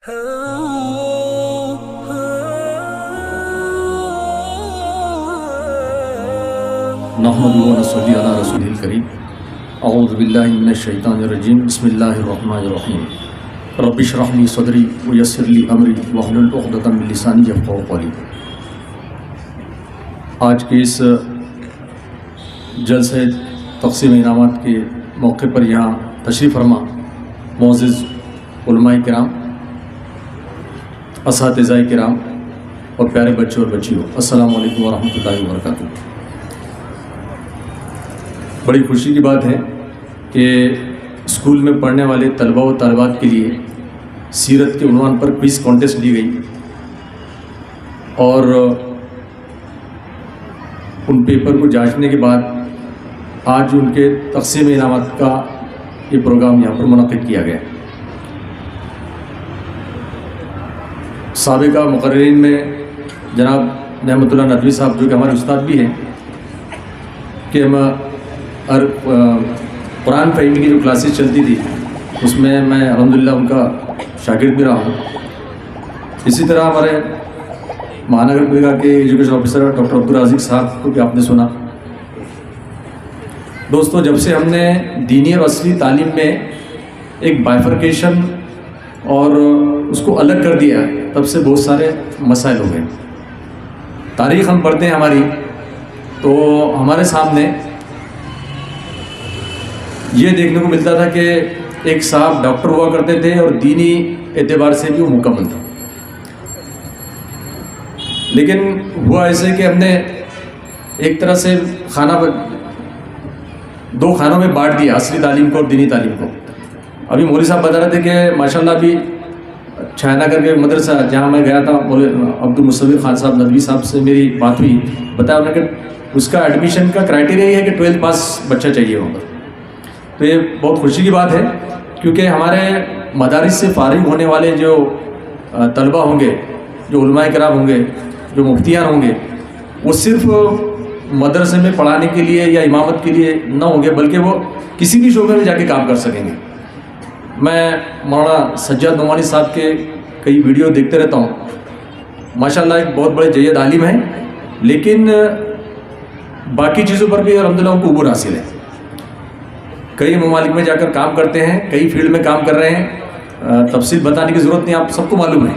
نحمدہ و نصلی علی رسولہ الکریم اعوذ باللہ من الشیطان الرجیم بسم اللہ الرحمن الرحیم رب اشرح لی صدری ویسر لی امری واحلل عقدۃ من لسانی یفقہوا قولی۔ آج کے اس جلسہ تقسیم انعامات کے موقع پر یہاں تشریف فرما معزز علماء کرام، اساتذہ کرام اور پیارے بچوں اور بچیوں، السلام علیکم ورحمۃ اللہ وبرکاتہ۔ بڑی خوشی کی بات ہے کہ اسکول میں پڑھنے والے طلباء و طالبات کے لیے سیرت کے عنوان پر کوئز کانٹیسٹ لی گئی اور ان پیپر کو جانچنے کے بعد آج ان کے تقسیم انعامات کا یہ پروگرام یہاں پر منعقد کیا گیا۔ سابقہ مقررین میں جناب نعمت اللہ ندوی صاحب جو کہ ہمارے استاد بھی ہیں کہ ہم قرآن فہمی کی جو کلاسز چلتی تھی اس میں میں الحمدللہ ان کا شاگرد بھی رہا ہوں۔ اسی طرح ہمارے مہانگر پالیکا کے ایجوکیشن آفیسر ڈاکٹر عبدالرازق صاحب کو بھی آپ نے سنا۔ دوستوں، جب سے ہم نے دینی اور عصری تعلیم میں ایک بائفرکیشن اور اس کو الگ کر دیا تب سے بہت سارے مسائل ہو گئے۔ تاریخ ہم پڑھتے ہیں ہماری تو ہمارے سامنے یہ دیکھنے کو ملتا تھا کہ ایک صاحب ڈاکٹر ہوا کرتے تھے اور دینی اعتبار سے بھی وہ مکمل تھا، لیکن ہوا ایسے کہ ہم نے ایک طرح سے دو خانوں میں بانٹ دیا، عصری تعلیم کو اور دینی تعلیم کو۔ ابھی مولوی صاحب بتا رہے تھے کہ ماشاءاللہ ابھی چھائنا کر کے مدرسہ جہاں میں گیا تھا عبدالمصور خان صاحب ندوی صاحب سے میری بات ہوئی، بتایا انہوں نے کہ اس کا ایڈمیشن کا کرائٹیریا یہ ہے کہ 12th پاس بچہ چاہیے ہوگا۔ تو یہ بہت خوشی کی بات ہے کیونکہ ہمارے مدارس سے فارغ ہونے والے جو طلبہ ہوں گے، جو علماء کرام ہوں گے، جو مفتیان ہوں گے، وہ صرف مدرسے میں پڑھانے کے لیے یا امامت کے لیے نہ ہوں گے بلکہ وہ کسی بھی شعبے میں جا کے کام کر سکیں گے۔ میں مولانا سجاد نعمانی صاحب کے کئی ویڈیو دیکھتے رہتا ہوں، ماشاءاللہ ایک بہت بڑے جید عالم ہیں، لیکن باقی چیزوں پر بھی الحمدللہ ان کو عبور حاصل ہے۔ کئی ممالک میں جا کر کام کرتے ہیں، کئی فیلڈ میں کام کر رہے ہیں، تفصیل بتانے کی ضرورت نہیں، آپ سب کو معلوم ہے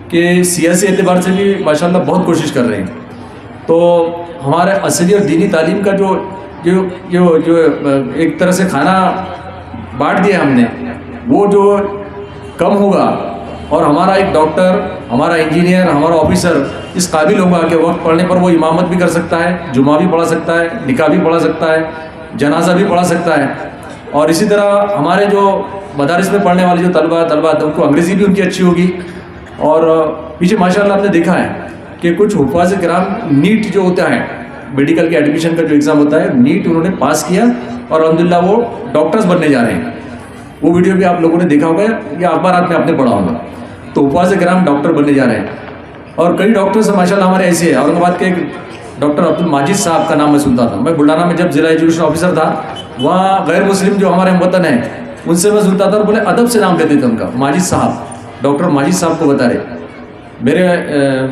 کہ سیاسی اعتبار سے بھی ماشاءاللہ بہت کوشش کر رہے ہیں۔ تو ہمارے عصری اور دینی تعلیم کا جو ایک طرح سے کھانا بانٹ دیا ہم نے، وہ جو کم ہوگا اور ہمارا ایک ڈاکٹر، ہمارا انجینئر، ہمارا آفیسر اس قابل ہوگا کہ وقت پڑھنے پر وہ امامت بھی کر سکتا ہے، جمعہ بھی پڑھا سکتا ہے، نکاح بھی پڑھا سکتا ہے، جنازہ بھی پڑھا سکتا ہے۔ اور اسی طرح ہمارے جو مدارس میں پڑھنے والے جو طلباء ان کو انگریزی بھی ان کی اچھی ہوگی۔ اور پیچھے ماشاءاللہ ہم نے دیکھا ہے کہ کچھ حفاظ کرام نیٹ جو ہوتا ہے، میڈیکل کے ایڈمیشن کا جو ایگزام ہوتا ہے، نیٹ انہوں نے پاس کیا اور الحمدللہ وہ ڈاکٹرز بننے جا رہے ہیں۔ وہ ویڈیو بھی آپ لوگوں نے دیکھا ہوگا یا اخبارات میں آپ نے پڑھا ہوگا۔ تو حفاظ کرام ڈاکٹر بننے جا رہے ہیں اور کئی ڈاکٹرز ماشاءاللہ ہمارے ایسے ہیں۔ اورنگ آباد کے ایک ڈاکٹر عبدالماجد صاحب کا نام میں سنتا تھا، میں بلڈانا میں جب ضلع ایجوکیشن آفیسر تھا وہاں غیر مسلم جو ہمارے ہم وطن ہیں ان سے میں سنتا تھا اور بولے ادب سے نام لیتے تھے ان کا، ماجد صاحب، ڈاکٹر ماجد صاحب کو بتا رہے۔ میرے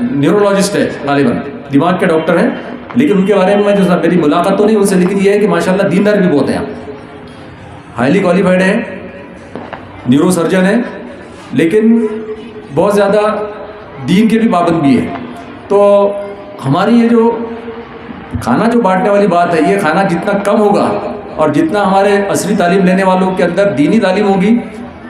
نیورولوجسٹ ہے، غالباً دماغ کے ڈاکٹر ہیں، لیکن ان کے بارے میں جو میری ملاقات تو نہیں ان سے، لیکن یہ ہے کہ ماشاءاللہ دیندار بھی بہت ہیں، ہائیلی کوالیفائڈ ہیں، نیورو سرجن ہیں، لیکن بہت زیادہ دین کے بھی پابند بھی ہیں۔ تو ہماری یہ جو کھانا جو بانٹنے والی بات ہے، یہ کھانا جتنا کم ہوگا اور جتنا ہمارے عصری تعلیم لینے والوں کے اندر دینی تعلیم ہوگی،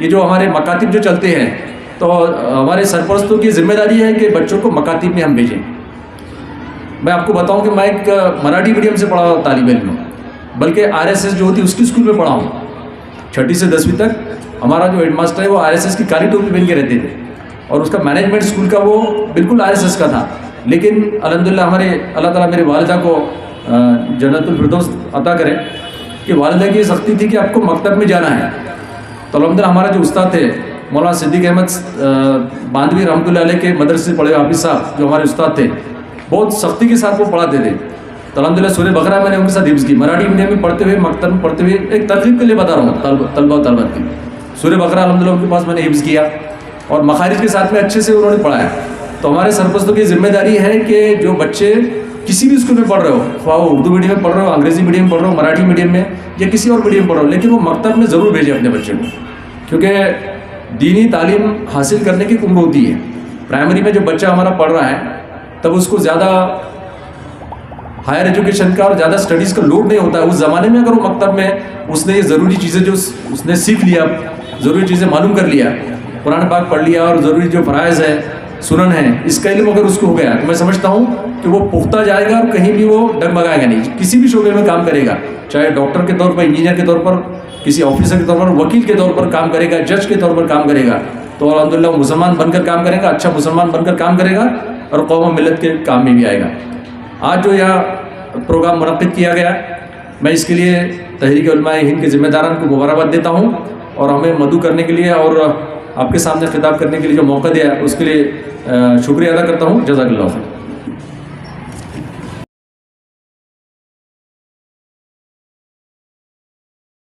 یہ جو ہمارے مکاتب جو چلتے ہیں، تو ہمارے سرپرستوں کی ذمہ داری ہے کہ بچوں کو مکاتب میں ہم بھیجیں۔ میں آپ کو بتاؤں کہ میں ایک مراٹھی میڈیم سے پڑھا ہوا طالب علم ہوں، بلکہ RSS جو ہوتی ہے اس کی اسکول میں پڑھا ہوں، 6ٹھی سے 10ویں تک۔ ہمارا جو ہیڈ ماسٹر ہے وہ RSS کی کالی ٹوپی پہن کے رہتے تھے اور اس کا مینجمنٹ اسکول کا وہ بالکل RSS کا تھا، لیکن الحمدللہ ہمارے اللہ تعالیٰ میرے والدہ کو جنت الفردوس عطا کرے کہ والدہ کی یہ سختی تھی کہ آپ کو مکتب میں جانا ہے۔ تو الحمدللہ ہمارا جو استاد تھے مولانا صدیق احمد باندھوی رحمۃ اللہ علیہ کے مدرسے سے پڑھے حافظ صاحب جو ہمارے استاد تھے، بہت سختی کے ساتھ وہ پڑھاتے تھے۔ تو الحمدللہ سورہ بقرہ میں نے ان کے ساتھ حفظ کی، مراٹھی میڈیم میں پڑھتے ہوئے، مکتب میں پڑھتے ہوئے، ایک ترغیب کے لیے بتا رہا ہوں طلبہ و طالبات کی۔ سورہ بقرہ الحمدللہ ان کے پاس میں نے حفظ کیا، اور مخارج کے ساتھ میں اچھے سے انہوں نے پڑھایا. تو ہمارے سرپرستوں کی ذمہ داری ہے کہ جو بچے کسی بھی اسکول میں پڑھ رہے ہو, خواہ وہ اردو میڈیم میں پڑھ رہے ہو, انگریزی میڈیم میں پڑھ رہے ہو, مراٹھی میڈیم میں یا کسی اور میڈیم میں پڑھ رہے ہو, لیکن وہ مکتب میں ضرور بھیجیں اپنے بچے کو, کیونکہ دینی تعلیم حاصل کرنے کی عمر ہوتی ہے. پرائمری میں جو بچہ ہمارا پڑھ رہا ہے تب اس کو زیادہ ہائر ایجوکیشن کا اور زیادہ اسٹڈیز کا لوڈ نہیں ہوتا ہے. اس زمانے میں اگر وہ مکتب میں اس نے یہ ضروری چیزیں جو اس نے سیکھ لیا, ضروری چیزیں معلوم کر لیا, قرآن پاک پڑھ لیا اور ضروری جو فرائض ہے, سنن ہے, اس کا علم اگر اس کو ہو گیا تو میں سمجھتا ہوں کہ وہ پختہ جائے گا اور کہیں بھی وہ ڈگمگائے گا نہیں. کسی بھی شعبے میں کام کرے گا, چاہے ڈاکٹر کے طور پر, انجینئر کے طور پر, کسی آفیسر کے طور پر, وکیل کے طور پر کام کرے گا, جج کے طور پر کام کرے گا, تو الحمدللہ وہ مسلمان بن کر کام کرے گا, اچھا مسلمان بن کر کام کرے گا اور قوم و ملت کے کام میں بھی آئے گا. آج جو یہاں پروگرام منعقد کیا گیا, میں اس کے لیے تحریک علماء ہند کے ذمہ داران کو مبارکباد دیتا ہوں, اور ہمیں مدعو کرنے کے لیے اور آپ کے سامنے خطاب کرنے کے لیے جو موقع دیا اس کے لیے شکریہ ادا کرتا ہوں. جزاک اللہ خیر.